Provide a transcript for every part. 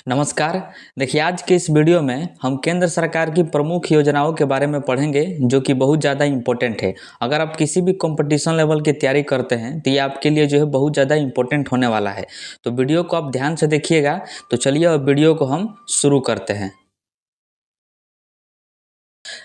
नमस्कार। देखिए, आज के इस वीडियो में हम केंद्र सरकार की प्रमुख योजनाओं के बारे में पढ़ेंगे जो कि बहुत ज़्यादा इम्पोर्टेंट है। अगर आप किसी भी कंपटीशन लेवल की तैयारी करते हैं तो ये आपके लिए जो है बहुत ज़्यादा इम्पोर्टेंट होने वाला है। तो वीडियो को आप ध्यान से देखिएगा। तो चलिए अब वीडियो को हम शुरू करते हैं।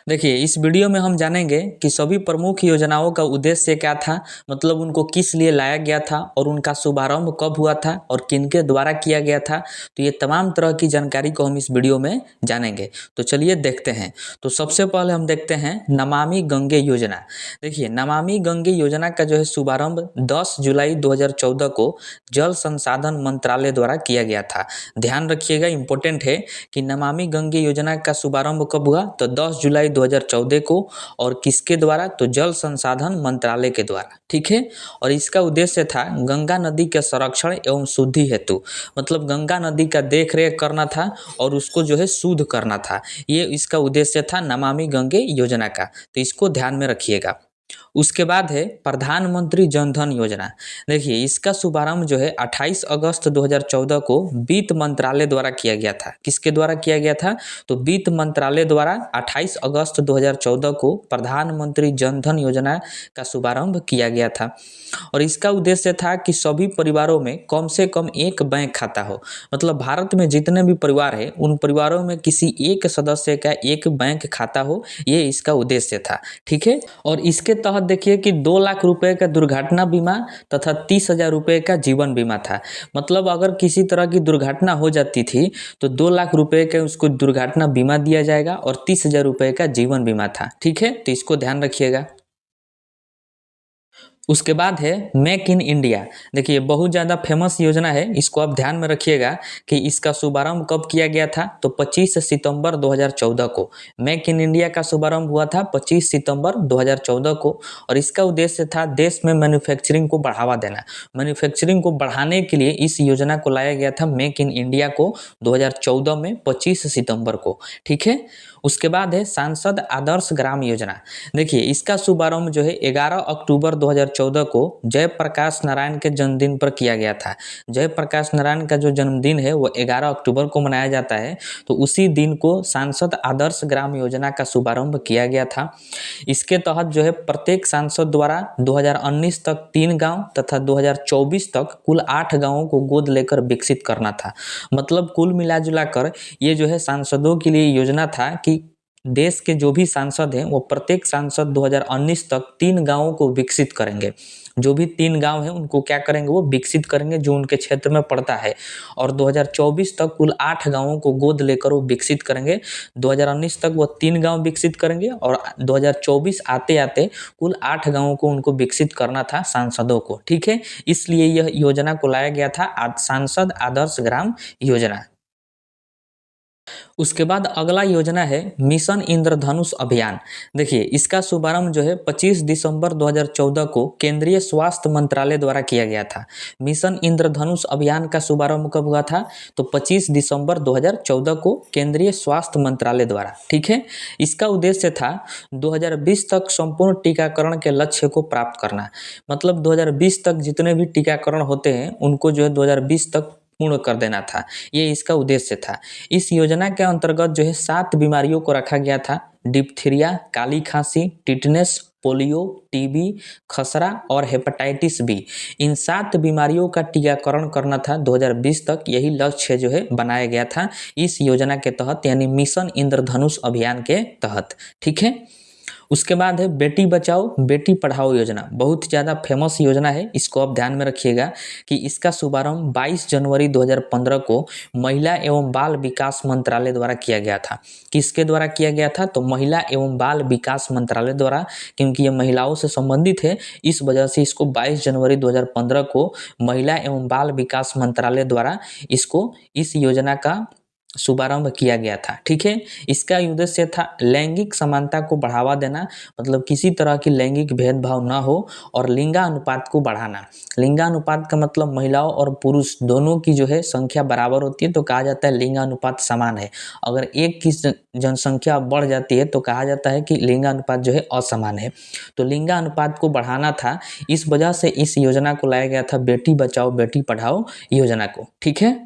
देखिए, इस वीडियो में हम जानेंगे कि सभी प्रमुख योजनाओं का उद्देश्य क्या था, मतलब उनको किस लिए लाया गया था और उनका शुभारंभ कब हुआ था और किनके द्वारा किया गया था। तो ये तमाम तरह की जानकारी को हम इस वीडियो में जानेंगे। तो चलिए देखते हैं। तो सबसे पहले हम देखते हैं नमामि गंगे योजना। देखिए, नमामि गंगे योजना का जो है शुभारंभ 10 जुलाई 2014 को जल संसाधन मंत्रालय द्वारा किया गया था। ध्यान रखिएगा, इंपॉर्टेंट है कि नमामि गंगे योजना का शुभारंभ कब हुआ, तो 10 जुलाई 2014 को। और किसके द्वारा, तो जल संसाधन मंत्रालय के द्वारा। ठीक है। और इसका उद्देश्य था गंगा नदी के संरक्षण एवं शुद्धि हेतु, मतलब गंगा नदी का देख रेख करना था और उसको जो है शुद्ध करना था। ये इसका उद्देश्य था नमामि गंगे योजना का। तो इसको ध्यान में रखिएगा। उसके बाद है प्रधानमंत्री जन धन योजना। देखिए, इसका शुभारंभ जो है 28 अगस्त 2014 को वित्त मंत्रालय द्वारा किया गया था। किसके द्वारा किया गया था, तो वित्त मंत्रालय द्वारा 28 अगस्त 2014 को प्रधानमंत्री जन धन योजना का शुभारंभ किया गया था। और इसका उद्देश्य था कि सभी परिवारों में कम से कम एक बैंक खाता हो। मतलब भारत में जितने भी परिवार है उन परिवारों में किसी एक सदस्य का एक बैंक खाता हो, ये इसका उद्देश्य था। ठीक है। और इसके तहत देखिए कि 2 लाख रुपए का दुर्घटना बीमा तथा 30,000 रुपए का जीवन बीमा था। मतलब अगर किसी तरह की दुर्घटना हो जाती थी तो 2 लाख रुपए का उसको दुर्घटना बीमा दिया जाएगा और 30,000 रुपए का जीवन बीमा था। ठीक है। तो इसको ध्यान रखिएगा। उसके बाद है मेक इन इंडिया। देखिए, बहुत ज़्यादा फेमस योजना है, इसको आप ध्यान में रखिएगा कि इसका शुभारंभ कब किया गया था, तो 25 सितंबर 2014 को। मेक इन इंडिया का शुभारंभ हुआ था 25 सितंबर 2014 को। और इसका उद्देश्य था देश में मैन्युफैक्चरिंग को बढ़ावा देना। मैन्युफैक्चरिंग को बढ़ाने के लिए इस योजना को लाया गया था, मेक इन इंडिया को, 2014 में 25 सितंबर को। ठीक है। उसके बाद है सांसद आदर्श ग्राम योजना। देखिए, इसका शुभारंभ जो है 11 अक्टूबर 2014 को जयप्रकाश नारायण के जन्मदिन पर किया गया था। जयप्रकाश नारायण का जो जन्मदिन है वो 11 अक्टूबर को मनाया जाता है। तो उसी दिन को सांसद आदर्श ग्राम योजना का शुभारंभ किया गया था। इसके तहत जो है प्रत्येक सांसद द्वारा 2019 तक 3 गांव तथा 2024 तक कुल 8 गांवों को गोद लेकर विकसित करना था। मतलब कुल मिला कर ये जो है सांसदों के लिए योजना था कि देश के जो भी सांसद हैं वो प्रत्येक सांसद 2019 तक 3 गांवों को विकसित करेंगे। जो भी 3 गांव हैं उनको क्या करेंगे, वो विकसित करेंगे जो उनके क्षेत्र में पड़ता है। और 2024 तक कुल 8 गांवों को गोद लेकर वो विकसित करेंगे। 2019 तक वो 3 गांव विकसित करेंगे और 2024 आते आते कुल 8 गांवों को उनको विकसित करना था सांसदों को। ठीक है। इसलिए यह योजना को लाया गया था सांसद आदर्श ग्राम योजना। उसके बाद अगला योजना है मिशन इंद्रधनुष अभियान। देखिए, इसका शुभारंभ जो है 25 दिसंबर 2014 को केंद्रीय स्वास्थ्य मंत्रालय द्वारा किया गया था। मिशन इंद्रधनुष अभियान का शुभारंभ कब हुआ था, तो 25 दिसंबर 2014 को केंद्रीय स्वास्थ्य मंत्रालय द्वारा। ठीक है। इसका उद्देश्य था 2020 तक संपूर्ण टीकाकरण के लक्ष्य को प्राप्त करना। मतलब 2020 तक जितने भी टीकाकरण होते हैं उनको जो है 2020 तक पूर्ण कर देना था। ये इसका उद्देश्य था। इस योजना के अंतर्गत जो है 7 बीमारियों को रखा गया था। डिप्थीरिया, काली खांसी, टिटनेस, पोलियो, टीबी, खसरा और हेपेटाइटिस बी। इन 7 बीमारियों का टीकाकरण करना था 2020 तक। यही लक्ष्य जो है बनाया गया था इस योजना के तहत, यानी मिशन इंद्रधनुष अभियान के तहत। ठीक है। उसके बाद है बेटी बचाओ बेटी पढ़ाओ योजना। बहुत ज़्यादा फेमस योजना है, इसको आप ध्यान में रखिएगा कि इसका शुभारंभ 22 जनवरी 2015 को महिला एवं बाल विकास मंत्रालय द्वारा किया गया था। किसके द्वारा किया गया था, तो महिला एवं बाल विकास मंत्रालय द्वारा, क्योंकि ये महिलाओं से संबंधित है इस वजह से इसको 22 जनवरी 2015 को महिला एवं बाल विकास मंत्रालय द्वारा इस योजना का शुभारंभ किया गया था। ठीक है। इसका उद्देश्य था लैंगिक समानता को बढ़ावा देना, मतलब किसी तरह की लैंगिक भेदभाव ना हो, और लिंगानुपात को बढ़ाना। लिंगानुपात का मतलब महिलाओं और पुरुष दोनों की जो है संख्या बराबर होती है तो कहा जाता है लिंगानुपात समान है। अगर एक की जनसंख्या बढ़ जाती है तो कहा जाता है कि लिंगानुपात जो है असमान है। तो लिंगानुपात को बढ़ाना था, इस वजह से इस योजना को लाया गया था बेटी बचाओ बेटी पढ़ाओ योजना को। ठीक है।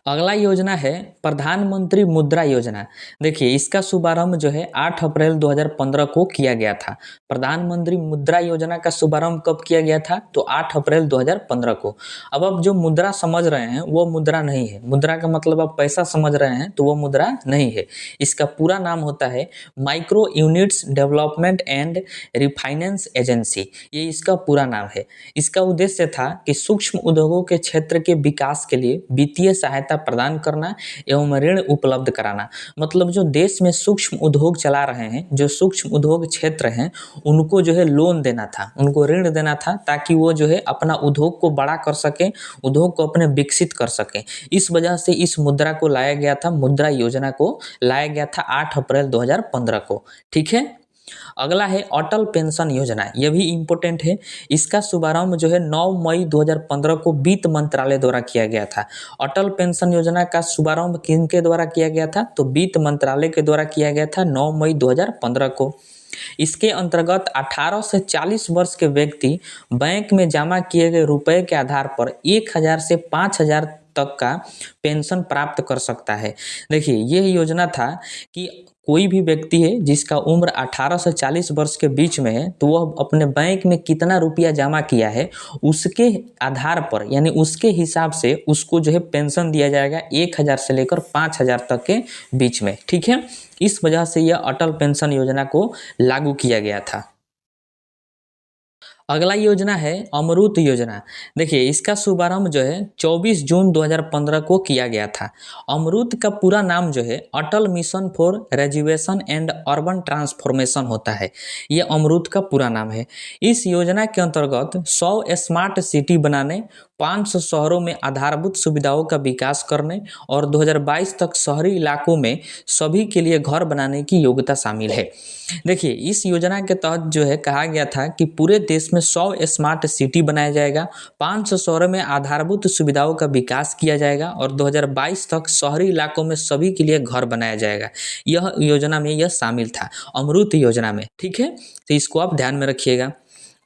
अगला योजना है प्रधानमंत्री मुद्रा योजना। देखिए इसका शुभारंभ जो है 8 अप्रैल 2015 को किया गया था। प्रधानमंत्री मुद्रा योजना का शुभारंभ कब किया गया था? तो 8 अप्रैल 2015 को। अब आप जो मुद्रा समझ रहे हैं वो मुद्रा नहीं है। मुद्रा का मतलब आप पैसा समझ रहे हैं तो वो मुद्रा नहीं है। इसका पूरा नाम होता है micro units development and refinance agency. ये इसका पूरा नाम है। इसका उद्देश्य था कि सूक्ष्म उद्योगों के क्षेत्र के विकास के लिए वित्तीय सहायता प्रदान करना एवं ऋण उपलब्ध कराना। मतलब जो देश में सूक्ष्म उद्योग चला रहे हैं, जो सूक्ष्म उद्योग क्षेत्र हैं, उनको जो है लोन देना था, उनको ऋण देना था ताकि वो जो है अपना उद्योग को बड़ा कर सके, उद्योग को अपने विकसित कर सके। इस वजह से इस मुद्रा को लाया गया था, मुद्रा योजना को लाया गया था 8 अप्रैल 2015 को। ठीक है। अगला है अटल पेंशन योजना। यह भी इम्पोर्टेंट है। इसका शुभारंभ जो है 9 मई 2015 को वित्त मंत्रालय द्वारा किया गया था। अटल पेंशन योजना का शुभारंभ किनके द्वारा किया गया था? तो वित्त मंत्रालय के द्वारा किया गया था 9 मई 2015 को। इसके अंतर्गत 18 से 40 वर्ष के व्यक्ति बैंक में जमा किए गए रुपए के आधार पर 1000 से 5000 तक का पेंशन प्राप्त कर सकता है। देखिए यह योजना था कि कोई भी व्यक्ति है जिसका उम्र 18 से 40 वर्ष के बीच में है तो वह अपने बैंक में कितना रुपया जमा किया है उसके आधार पर, यानी उसके हिसाब से उसको जो है पेंशन दिया जाएगा 1000 से लेकर 5000 तक के बीच में। ठीक है। इस वजह से यह अटल पेंशन योजना को लागू किया गया था। अगला योजना है अमृत योजना। देखिए इसका शुभारंभ जो है 24 जून 2015 को किया गया था। अमृत का पूरा नाम जो है Atal mission for rejuvenation and urban transformation होता है। ये अमृत का पूरा नाम है। इस योजना के अंतर्गत 100 स्मार्ट सिटी बनाने, 500 शहरों में आधारभूत सुविधाओं का विकास करने और 2022 तक शहरी इलाकों में सभी के लिए घर बनाने की योग्यता शामिल है। देखिए इस योजना के तहत जो है कहा गया था कि पूरे देश में 100 स्मार्ट सिटी बनाया जाएगा, 500 शहरों में आधारभूत सुविधाओं का विकास किया जाएगा और 2022 तक शहरी इलाकों में सभी के लिए घर बनाया जाएगा। यह योजना में यह शामिल था, अमृत योजना में। ठीक है, तो इसको आप ध्यान में रखिएगा।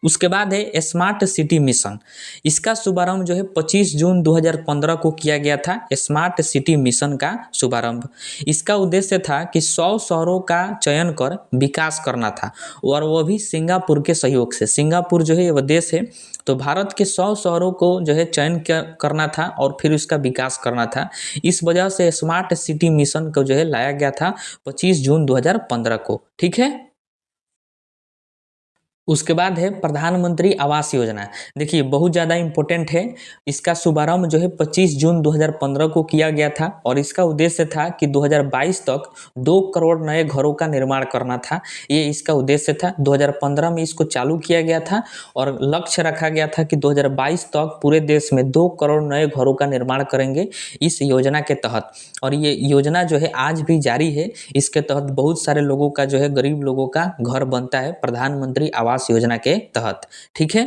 उसके बाद है स्मार्ट सिटी मिशन। इसका शुभारंभ जो है 25 जून 2015 को किया गया था। स्मार्ट सिटी मिशन का शुभारंभ, इसका उद्देश्य था कि 100 शहरों का चयन कर विकास करना था और वह भी सिंगापुर के सहयोग से। सिंगापुर जो है वह देश है, तो भारत के 100 शहरों को जो है चयन करना था और फिर उसका विकास करना था। इस वजह से स्मार्ट सिटी मिशन को जो है लाया गया था 25 जून 2015 को। ठीक है। उसके बाद है प्रधानमंत्री आवास योजना। देखिए बहुत ज़्यादा इम्पोर्टेंट है। इसका शुभारंभ जो है 25 जून 2015 को किया गया था और इसका उद्देश्य था कि 2022 तक 2 करोड़ नए घरों का निर्माण करना था। ये इसका उद्देश्य था। 2015 में इसको चालू किया गया था और लक्ष्य रखा गया था कि 2022 तक पूरे देश में 2 करोड़ नए घरों का निर्माण करेंगे इस योजना के तहत। और ये योजना जो है आज भी जारी है। इसके तहत बहुत सारे लोगों का जो है, गरीब लोगों का घर बनता है प्रधानमंत्री आवास योजना के तहत। ठीक है।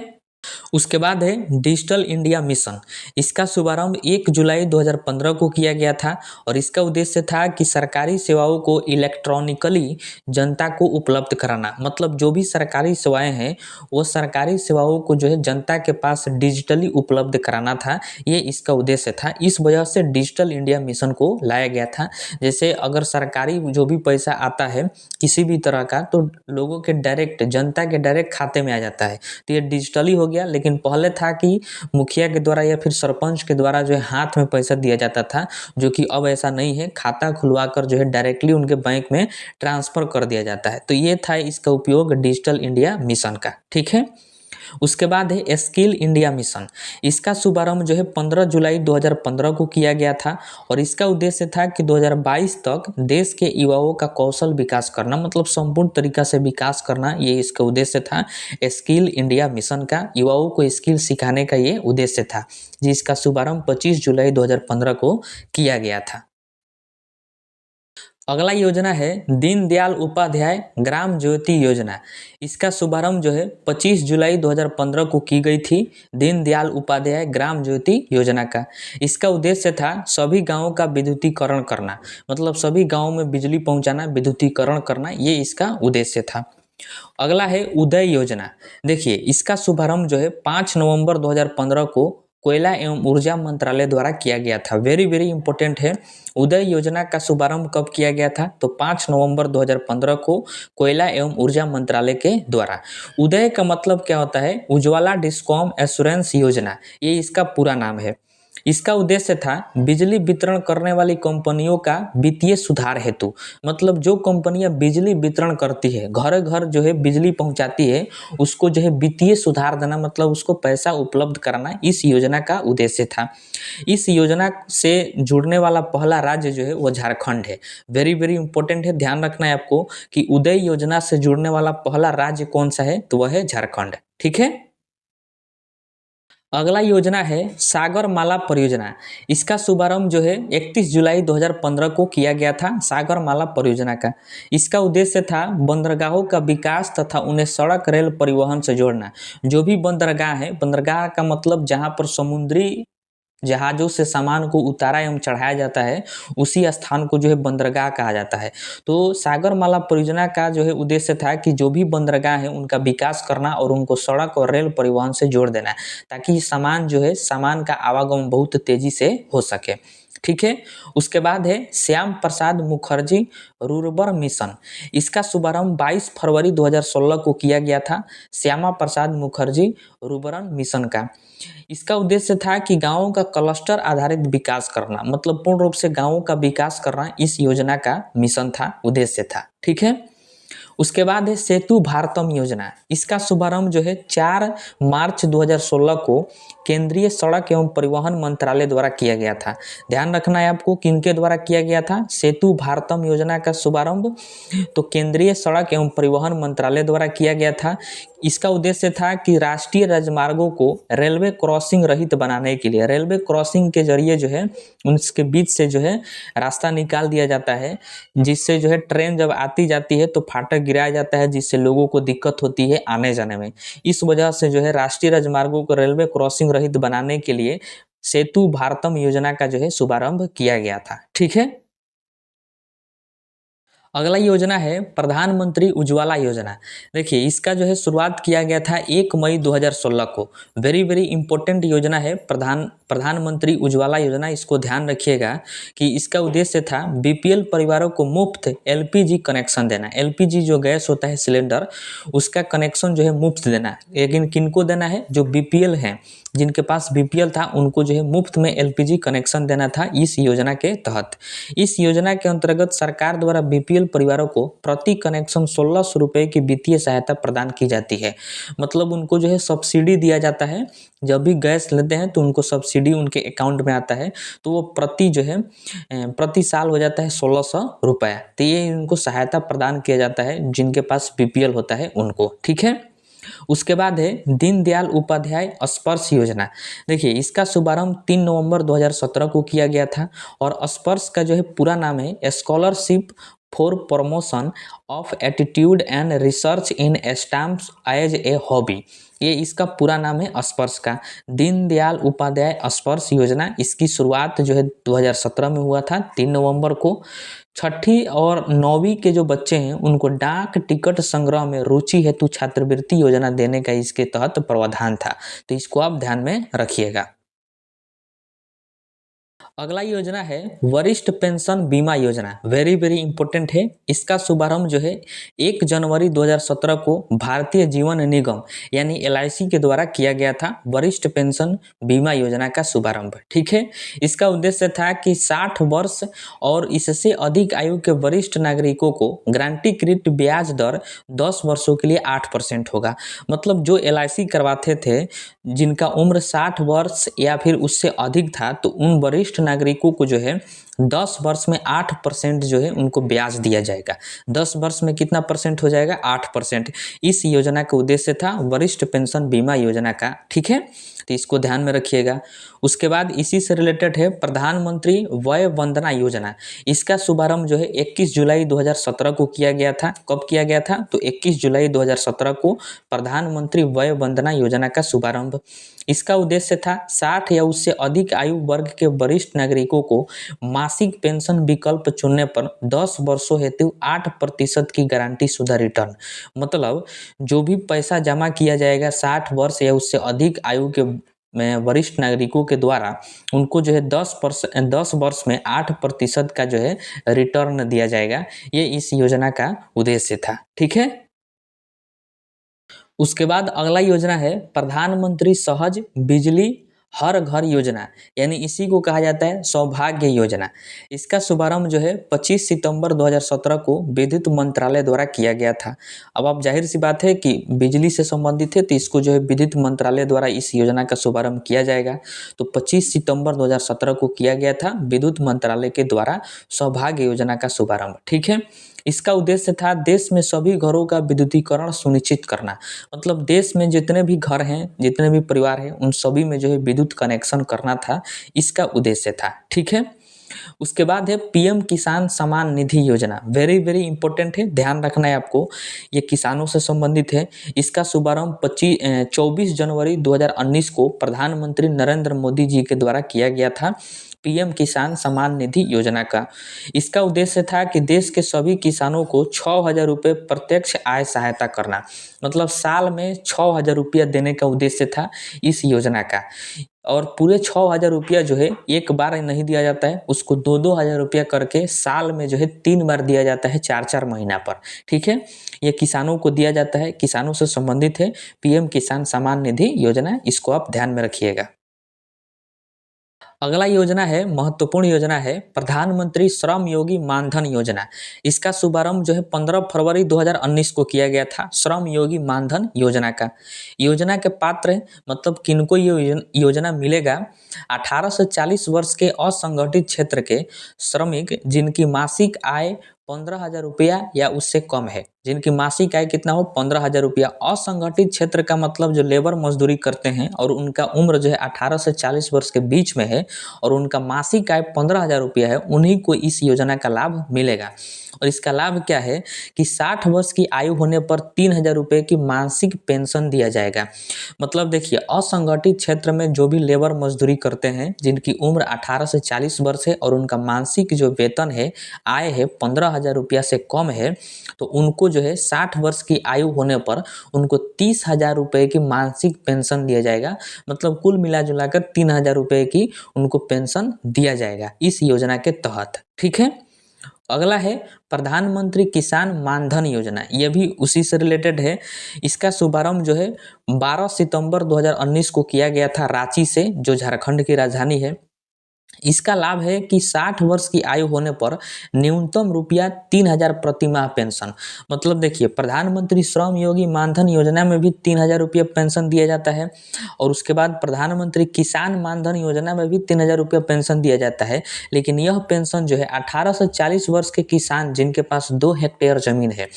उसके बाद है डिजिटल इंडिया मिशन। इसका शुभारंभ 1 जुलाई 2015 को किया गया था और इसका उद्देश्य था कि सरकारी सेवाओं को इलेक्ट्रॉनिकली जनता को उपलब्ध कराना। मतलब जो भी सरकारी सेवाएं हैं वो सरकारी सेवाओं को जो है जनता के पास डिजिटली उपलब्ध कराना था। ये इसका उद्देश्य था। इस वजह से डिजिटल इंडिया मिशन को लाया गया था। जैसे अगर सरकारी जो भी पैसा आता है किसी भी तरह का, तो लोगों के डायरेक्ट, जनता के डायरेक्ट खाते में आ जाता है। तो ये डिजिटली हो गया। लेकिन पहले था कि मुखिया के द्वारा या फिर सरपंच के द्वारा जो है हाथ में पैसा दिया जाता था, जो कि अब ऐसा नहीं है। खाता खुलवाकर जो है डायरेक्टली उनके बैंक में ट्रांसफर कर दिया जाता है। तो ये था इसका उपयोग डिजिटल इंडिया मिशन का। ठीक है। उसके बाद है स्किल इंडिया मिशन। इसका शुभारंभ जो है 15 जुलाई 2015 को किया गया था और इसका उद्देश्य था कि 2022 तक देश के युवाओं का कौशल विकास करना, मतलब संपूर्ण तरीका से विकास करना, ये इसका उद्देश्य था। स्किल इंडिया मिशन का युवाओं को स्किल सिखाने का ये उद्देश्य था, जिसका शुभारंभ 25 जुलाई 2015 को किया गया था। अगला योजना है दीनदयाल उपाध्याय ग्राम ज्योति योजना। इसका शुभारंभ जो है 25 जुलाई 2015 को की गई थी, दीनदयाल उपाध्याय ग्राम ज्योति योजना का। इसका उद्देश्य था सभी गांवों का विद्युतीकरण करना, मतलब सभी गांवों में बिजली पहुंचाना, विद्युतीकरण करना, ये इसका उद्देश्य था। अगला है उदय योजना। देखिए इसका शुभारंभ जो है 5 नवंबर 2015 को कोयला एवं ऊर्जा मंत्रालय द्वारा किया गया था। वेरी वेरी इंपॉर्टेंट है। उदय योजना का शुभारंभ कब किया गया था? तो 5 नवंबर 2015 को कोयला एवं ऊर्जा मंत्रालय के द्वारा। उदय का मतलब क्या होता है? उज्ज्वला डिस्कॉम एश्योरेंस योजना, ये इसका पूरा नाम है। इसका उद्देश्य था बिजली वितरण करने वाली कंपनियों का वित्तीय सुधार हेतु। मतलब जो कंपनियां बिजली वितरण करती है, घर घर जो है बिजली पहुंचाती है, उसको जो है वित्तीय सुधार देना, मतलब उसको पैसा उपलब्ध कराना, इस योजना का उद्देश्य था। इस योजना से जुड़ने वाला पहला राज्य जो है वो झारखंड है। वेरी वेरी इंपॉर्टेंट है, ध्यान रखना है आपको कि उदय योजना से जुड़ने वाला पहला राज्य कौन सा है? तो वह है झारखंड। ठीक है। अगला योजना है सागरमाला परियोजना। इसका शुभारंभ जो है 31 जुलाई 2015 को किया गया था, सागरमाला परियोजना का। इसका उद्देश्य था बंदरगाहों का विकास तथा उन्हें सड़क रेल परिवहन से जोड़ना। जो भी बंदरगाह है, बंदरगाह का मतलब जहां पर समुद्री जहाज़ों से सामान को उतारा एवं चढ़ाया जाता है, उसी स्थान को जो है बंदरगाह कहा जाता है। तो सागरमाला परियोजना का जो है उद्देश्य था कि जो भी बंदरगाह है उनका विकास करना और उनको सड़क और रेल परिवहन से जोड़ देना, ताकि सामान जो है, सामान का आवागमन बहुत तेजी से हो सके। ठीक है। उसके बाद है श्याम प्रसाद मुखर्जी रूर्बन मिशन। इसका शुभारंभ 22 फरवरी 2016 को किया गया था, श्यामा प्रसाद मुखर्जी रूर्बन मिशन का। इसका उद्देश्य था कि गांवों का क्लस्टर आधारित विकास करना, मतलब पूर्ण रूप से गांवों का विकास करना इस योजना का मिशन था, उद्देश्य था। ठीक है। उसके बाद है सेतु भारतम योजना। इसका शुभारंभ जो है 4 मार्च 2016 को केंद्रीय सड़क एवं परिवहन मंत्रालय द्वारा किया गया था। ध्यान रखना है आपको, किनके द्वारा किया गया था सेतु भारतम योजना का शुभारंभ? तो केंद्रीय सड़क एवं परिवहन मंत्रालय द्वारा किया गया था। इसका उद्देश्य था कि राष्ट्रीय राजमार्गों को रेलवे क्रॉसिंग रहित बनाने के लिए, रेलवे क्रॉसिंग के जरिए जो है उनके बीच से जो है रास्ता निकाल दिया जाता है, जिससे जो है ट्रेन जब आती जाती है तो फाटक गिराया जाता है, जिससे लोगों को दिक्कत होती है आने जाने में। इस वजह से जो है राष्ट्रीय राजमार्गों को रेलवे क्रॉसिंग रहित बनाने के लिए सेतु भारतम योजना का जो है शुभारंभ किया गया था। ठीक है। अगला योजना है प्रधानमंत्री उज्ज्वला योजना। देखिए इसका जो है शुरुआत किया गया था 1 मई 2016 को। वेरी वेरी इंपॉर्टेंट योजना है प्रधानमंत्री उज्ज्वला योजना। इसको ध्यान रखिएगा कि इसका उद्देश्य था बीपीएल परिवारों को मुफ्त एलपीजी कनेक्शन देना। एलपीजी जो गैस होता है सिलेंडर, उसका कनेक्शन जो है मुफ्त देना। लेकिन किनको देना है? जो बीपीएल हैं, जिनके पास बीपीएल था, उनको जो है मुफ्त में एलपीजी कनेक्शन देना था इस योजना के तहत। इस योजना के अंतर्गत सरकार द्वारा बीपीएल परिवारों को प्रति कनेक्शन 1600 रुपये की वित्तीय सहायता प्रदान की जाती है। मतलब उनको जो है सब्सिडी दिया जाता है। जब भी गैस लेते हैं तो उनको सब्सिडी उनके अकाउंट में आता है, तो वो प्रति साल हो जाता है 1600 रुपये। तो ये उनको सहायता प्रदान किया जाता है जिनके पास बीपीएल होता है उनको। ठीक है। उसके बाद है दीनदयाल उपाध्याय स्पर्श योजना। देखिए इसका शुभारंभ 3 नवंबर 2017 को किया गया था, और स्पर्श का जो है पूरा नाम है scholarship for promotion of attitude and research in stamps as a hobby. ये इसका पूरा नाम है स्पर्श का, दीनदयाल उपाध्याय स्पर्श योजना। इसकी शुरुआत जो है 2017 में हुआ था 3 नवंबर को। 6ठी और 9वीं के जो बच्चे हैं उनको डाक टिकट संग्रह में रुचि हेतु छात्रवृत्ति योजना देने का इसके तहत प्रावधान था। तो इसको आप ध्यान में रखिएगा। अगला योजना है वरिष्ठ पेंशन बीमा योजना। वेरी वेरी इंपॉर्टेंट है। इसका शुभारंभ जो है 1 जनवरी 2017 को भारतीय जीवन निगम यानी एलआईसी के द्वारा किया गया था, वरिष्ठ पेंशन बीमा योजना का शुभारंभ। ठीक है। इसका उद्देश्य था कि 60 वर्ष और इससे अधिक आयु के वरिष्ठ नागरिकों को गारंटीकृत ब्याज दर 10 वर्षों के लिए 8% होगा। मतलब जो एलआईसी करवाते थे, जिनका उम्र 60 वर्ष या फिर उससे अधिक था, तो उन वरिष्ठ नागरिकों को जो है 10 वर्ष में 8% जो है उनको ब्याज दिया जाएगा। 10 वर्ष में कितना परसेंट हो जाएगा? 8%। इस योजना का उद्देश्य था वरिष्ठ पेंशन बीमा योजना का। ठीक है। तो इसको ध्यान में रखिएगा। उसके बाद इसी से रिलेटेड है प्रधानमंत्री वय वंदना योजना। इसका शुभारंभ जो है 21 जुलाई 2017 को किया गया था। कब किया गया था? तो 21 जुलाई 2017 को प्रधानमंत्री वय वंदना योजना का शुभारंभ। इसका उद्देश्य था 60 या उससे अधिक आयु वर्ग के वरिष्ठ नागरिकों को मासिक पेंशन विकल्प चुनने पर 10 वर्षों हेतु 8% की गारंटी शुदा रिटर्न। मतलब जो भी पैसा जमा किया जाएगा 60 वर्ष या उससे अधिक आयु के में वरिष्ठ नागरिकों के द्वारा उनको जो है 10 वर्ष में 8% का जो है रिटर्न दिया जाएगा। ये इस योजना का उद्देश्य था। ठीक है। उसके बाद अगला योजना है प्रधानमंत्री सहज बिजली हर घर योजना, यानी इसी को कहा जाता है सौभाग्य योजना। इसका शुभारंभ जो है 25 सितंबर 2017 को विद्युत मंत्रालय द्वारा किया गया था। अब आप जाहिर सी बात है कि बिजली से संबंधित है तो इसको जो है विद्युत मंत्रालय द्वारा इस योजना का शुभारंभ किया जाएगा। तो 25 सितंबर 2017 को किया गया था विद्युत मंत्रालय के द्वारा सौभाग्य योजना का शुभारंभ। ठीक है। इसका उद्देश्य था देश में सभी घरों का विद्युतीकरण सुनिश्चित करना। मतलब देश में जितने भी घर हैं, जितने भी परिवार हैं, उन सभी में जो है विद्युत कनेक्शन करना था, इसका उद्देश्य था। ठीक है। उसके बाद है पीएम किसान सम्मान निधि योजना। वेरी वेरी इंपॉर्टेंट है, ध्यान रखना है आपको। ये किसानों से संबंधित है। इसका शुभारंभ 24 जनवरी 2019 को प्रधानमंत्री नरेंद्र मोदी जी के द्वारा किया गया था। पीएम किसान सम्मान निधि योजना का इसका उद्देश्य था कि देश के सभी किसानों को 6,000 रुपये प्रत्यक्ष आय सहायता करना। मतलब साल में 6,000 रुपया देने का उद्देश्य था इस योजना का। और पूरे 6,000 रुपया जो है एक बार नहीं दिया जाता है, उसको 2-2 हज़ार रुपया करके साल में जो है 3 बार दिया जाता है, 4-4 महीना पर। ठीक है। ये किसानों को दिया जाता है, किसानों से संबंधित है पीएम किसान सम्मान निधि योजना, इसको आप ध्यान में रखिएगा। अगला योजना है, महत्वपूर्ण योजना है प्रधानमंत्री श्रम योगी मानधन योजना। इसका शुभारंभ जो है 15 फरवरी 2019 को किया गया था श्रम योगी मानधन योजना का। योजना के पात्र है, मतलब किनको ये योजना मिलेगा, 18 से 40 वर्ष के असंगठित क्षेत्र के श्रमिक जिनकी मासिक आय 15,000 रुपया या उससे कम है। जिनकी मासिक आय कितना हो, 15,000 रुपया। असंगठित क्षेत्र का मतलब जो लेबर मजदूरी करते हैं और उनका उम्र जो है 18 से 40 वर्ष के बीच में है और उनका मासिक आय 15,000 रुपया है, उन्हीं को इस योजना का लाभ मिलेगा। और इसका लाभ क्या है कि 60 वर्ष की आयु होने पर 3,000 रुपये की मासिक पेंशन दिया जाएगा। मतलब देखिए, असंगठित क्षेत्र में जो भी लेबर मजदूरी करते हैं जिनकी उम्र 18 से 40 वर्ष है और उनका मासिक जो वेतन है, आय है 15,000 रुपया से कम है, तो उनको जो है 60 वर्ष की आयु होने पर उनको 30,000 रुपये की मासिक पेंशन दिया जाएगा। मतलब कुल मिला जुला कर 3,000 रुपये की उनको पेंशन दिया जाएगा इस योजना के तहत। ठीक है। अगला है प्रधानमंत्री किसान मानधन योजना। यह भी उसी से रिलेटेड है। इसका शुभारंभ जो है 12 सितंबर 2019 को किया गया था रांची से, जो झारखंड की राजधानी है। इसका लाभ है कि 60 वर्ष की आयु होने पर न्यूनतम रुपया 3,000 प्रति माह पेंशन। मतलब देखिए, प्रधानमंत्री श्रम योगी मानधन योजना में भी 3,000 रुपया पेंशन दिया जाता है और उसके बाद प्रधानमंत्री किसान मानधन योजना में भी 3,000 रुपया पेंशन दिया जाता है। लेकिन यह पेंशन जो है 18 से 40 वर्ष के किसान जिनके पास 2 हेक्टेयर जमीन है,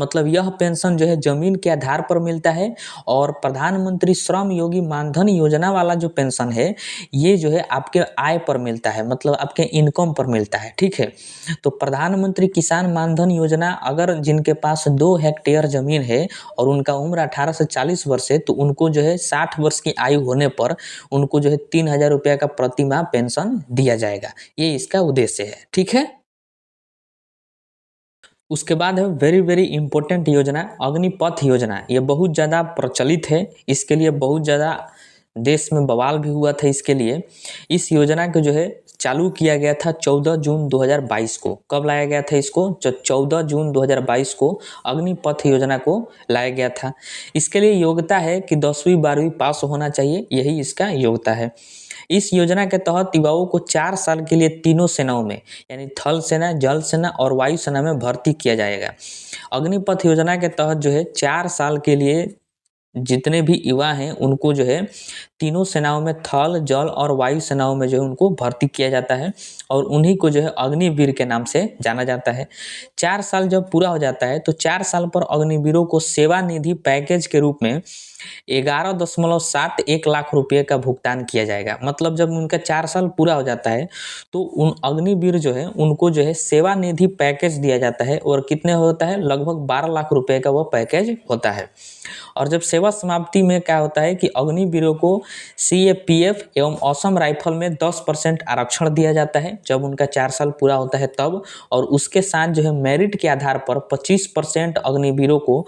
मतलब यह पेंशन जो है जमीन के आधार पर मिलता है। और प्रधानमंत्री श्रम योगी मानधन योजना वाला जो पेंशन है, ये जो है आपके आय पर मिलता है, मतलब आपके इनकम पर मिलता है। ठीक है। तो प्रधानमंत्री किसान मानधन योजना, अगर जिनके पास 2 हेक्टेयर जमीन है और उनका उम्र 18 से 40 वर्ष है, तो उनको जो है 60 वर्ष की आयु होने पर उनको जो है 3,000 रुपया का प्रति माह पेंशन दिया जाएगा। ये इसका उद्देश्य है। ठीक है। उसके बाद है वेरी वेरी इंपॉर्टेंट योजना, अग्निपथ योजना। ये बहुत ज़्यादा प्रचलित है, इसके लिए बहुत ज़्यादा देश में बवाल भी हुआ था इसके लिए। इस योजना को जो है चालू किया गया था 14 जून 2022 को। कब लाया गया था इसको? 14 जून 2022 को अग्निपथ योजना को लाया गया था। इसके लिए योग्यता है कि 10वीं 12वीं पास होना चाहिए, यही इसका योग्यता है। इस योजना के तहत युवाओं को 4 साल के लिए तीनों सेनाओं में, यानी थल सेना, जल सेना और वायु सेना में भर्ती किया जाएगा। अग्निपथ योजना के तहत जो है 4 साल के लिए जितने भी युवा हैं उनको जो है तीनों सेनाओं में, थल, जल और वायु सेनाओं में जो है उनको भर्ती किया जाता है और उन्हीं को जो है अग्निवीर के नाम से जाना जाता है। 4 साल जब पूरा हो जाता है तो 4 साल पर अग्निवीरों को सेवा निधि पैकेज के रूप में 11.71 लाख रुपये का भुगतान किया जाएगा। मतलब जब उनका 4 साल पूरा हो जाता है तो उन अग्निवीर जो है उनको जो है सेवा निधि पैकेज दिया जाता है और कितने होता है, लगभग 12 लाख रुपये का वो पैकेज होता है। और जब सेवा समाप्ति में क्या होता है कि अग्निवीरों को सीएपीएफ एवं असम राइफल में 10% आरक्षण दिया जाता है जब उनका 4 साल पूरा होता है तब। और उसके साथ जो है मेरिट के आधार पर 25% अग्निवीरों को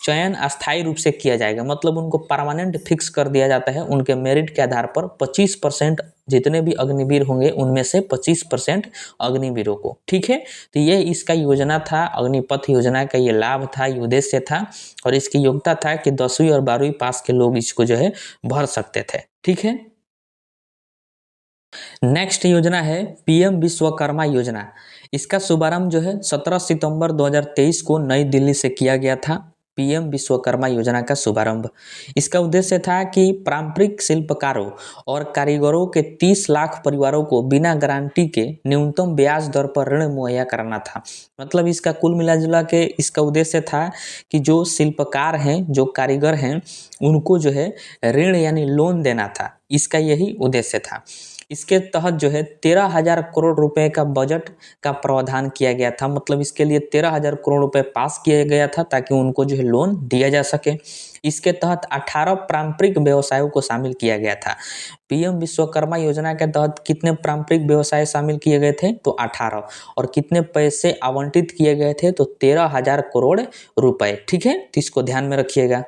चयन अस्थायी रूप से किया जाएगा। मतलब मतलब उनको परमानेंट फिक्स कर दिया जाता है उनके मेरिट के आधार पर 25% जितने भी अग्निवीर होंगे उनमें से 25% अग्निवीरों को। ठीक है, तो ये इसका योजना था, अग्निपथ योजना का ये लाभ था, ये उद्देश्य था और इसकी योग्यता था कि 10वीं और 12वीं पास के लोग इसको जो है भर सकते थे। ठीक है, नेक्स्ट योजना है पीएम विश्वकर्मा योजना। इसका शुभारंभ जो है 17 सितंबर 2023 को नई दिल्ली से किया गया था। पीएम विश्वकर्मा योजना का शुभारंभ, इसका उद्देश्य था कि पारंपरिक शिल्पकारों और कारीगरों के 30 लाख परिवारों को बिना गारंटी के न्यूनतम ब्याज दर पर ऋण मुहैया कराना था। मतलब इसका कुल मिला जुला के इसका उद्देश्य था कि जो शिल्पकार हैं, जो कारीगर हैं, उनको जो है ऋण यानी लोन देना था, इसका यही उद्देश्य था। इसके तहत जो है 13,000 करोड़ रुपए का बजट का प्रावधान किया गया था। मतलब इसके लिए 13,000 करोड़ रुपए पास किया गया था ताकि उनको जो है लोन दिया जा सके। इसके तहत 18 पारंपरिक व्यवसायों को शामिल किया गया था। पीएम विश्वकर्मा योजना के तहत कितने पारंपरिक व्यवसाय शामिल किए गए थे? तो 18। और कितने पैसे आवंटित किए गए थे? तो 13,000 करोड़ रुपए। ठीक है, तो इसको ध्यान में रखिएगा।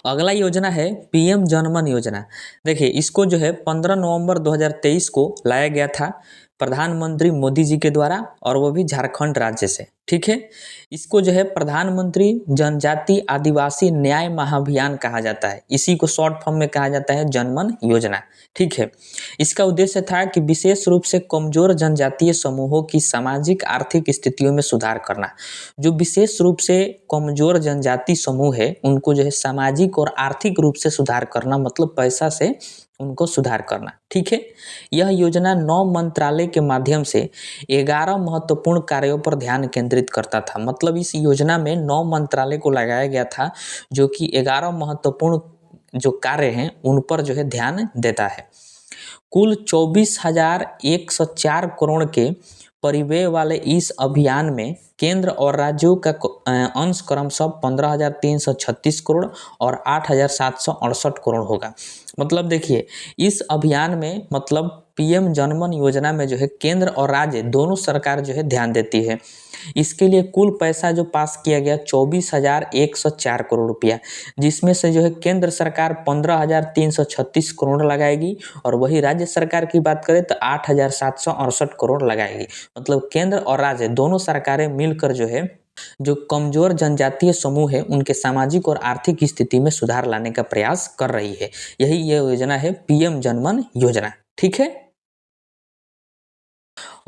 अगला योजना है पीएम जनमन योजना। देखिए इसको जो है 15 नवंबर 2023 को लाया गया था प्रधानमंत्री मोदी जी के द्वारा, और वो भी झारखंड राज्य से। ठीक है, इसको जो है प्रधानमंत्री जनजाति आदिवासी न्याय महाअभियान कहा जाता है, इसी को शॉर्ट फॉर्म में कहा जाता है जनमन योजना। ठीक है, इसका उद्देश्य था कि विशेष रूप से कमजोर जनजातीय समूहों की सामाजिक आर्थिक स्थितियों में सुधार करना। जो विशेष रूप से कमजोर जनजाति समूह है उनको जो है सामाजिक और आर्थिक रूप से सुधार करना, मतलब पैसा से उनको सुधार करना। ठीक है, यह योजना 9 मंत्रालय के माध्यम से 11 महत्वपूर्ण कार्यों पर ध्यान केंद्रित करता था। मतलब इस योजना में 9 मंत्रालय को लगाया गया था जो कि 11 महत्वपूर्ण जो कार्य हैं उन पर जो है ध्यान देता है। कुल 24,104 करोड़ के परिव्यय वाले इस अभियान में केंद्र और राज्यों का अंश क्रमशः 15,336 करोड़ और 8,768 करोड़ होगा। मतलब देखिए इस अभियान में, मतलब पीएम जनमन योजना में जो है केंद्र और राज्य दोनों सरकार जो है ध्यान देती है। इसके लिए कुल पैसा जो पास किया गया 24,104 करोड़ रुपया, जिसमें से जो है केंद्र सरकार 15,336 करोड़ लगाएगी और वही राज्य सरकार की बात करें तो 8,768 करोड़ लगाएगी। मतलब केंद्र और राज्य दोनों सरकारें मिलकर जो है जो कमजोर जनजातीय समूह है उनके सामाजिक और आर्थिक स्थिति में सुधार लाने का प्रयास कर रही है। यही ये योजना है पीएम जनमन योजना। ठीक है,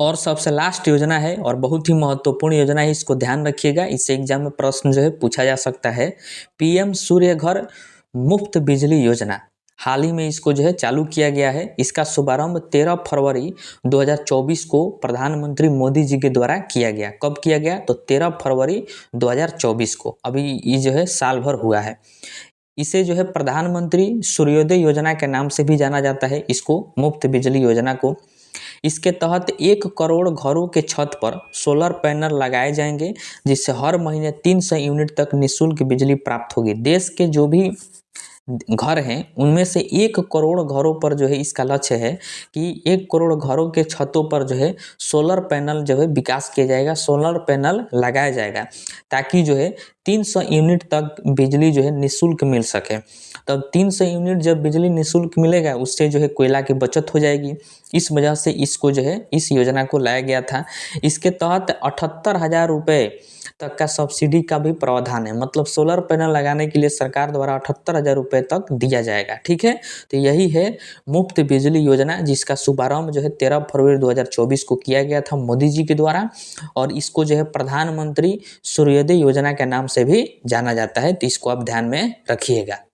और सबसे लास्ट योजना है और बहुत ही महत्वपूर्ण योजना है, इसको ध्यान रखिएगा, इससे एग्जाम में प्रश्न जो है पूछा जा सकता है। पीएम सूर्य घर मुफ्त बिजली योजना, हाल ही में इसको जो है चालू किया गया है। इसका शुभारंभ 13 फरवरी 2024 को प्रधानमंत्री मोदी जी के द्वारा किया गया। कब किया गया? तो 13 फरवरी 2024 को, अभी ये जो है साल भर हुआ है। इसे जो है प्रधानमंत्री सूर्योदय योजना के नाम से भी जाना जाता है, इसको मुफ्त बिजली योजना को। इसके तहत 1 करोड़ घरों के छत पर सोलर पैनल लगाए जाएंगे, जिससे हर महीने 300 यूनिट तक निःशुल्क बिजली प्राप्त होगी। देश के जो भी घर हैं उनमें से 1 करोड़ घरों पर जो है इसका लक्ष्य है कि 1 करोड़ घरों के छतों पर जो है सोलर पैनल जो है विकास किया जाएगा, सोलर पैनल लगाया जाएगा, ताकि जो है 300 यूनिट तक बिजली जो है निःशुल्क मिल सके। तब 300 यूनिट जब बिजली निःशुल्क मिलेगा उससे जो है कोयला की बचत हो जाएगी। इस वजह से इसको जो है इस योजना को लाया गया था। इसके तहत 78,000 रुपये तक का सब्सिडी का भी प्रावधान है। मतलब सोलर पैनल लगाने के लिए सरकार द्वारा 78,000 रुपये तक दिया जाएगा। ठीक है, तो यही है मुफ्त बिजली योजना, जिसका शुभारंभ जो है 13 फरवरी 2024 को किया गया था मोदी जी के द्वारा, और इसको जो है प्रधानमंत्री सूर्योदय योजना के नाम से भी जाना जाता है। तो इसको आप ध्यान में रखिएगा।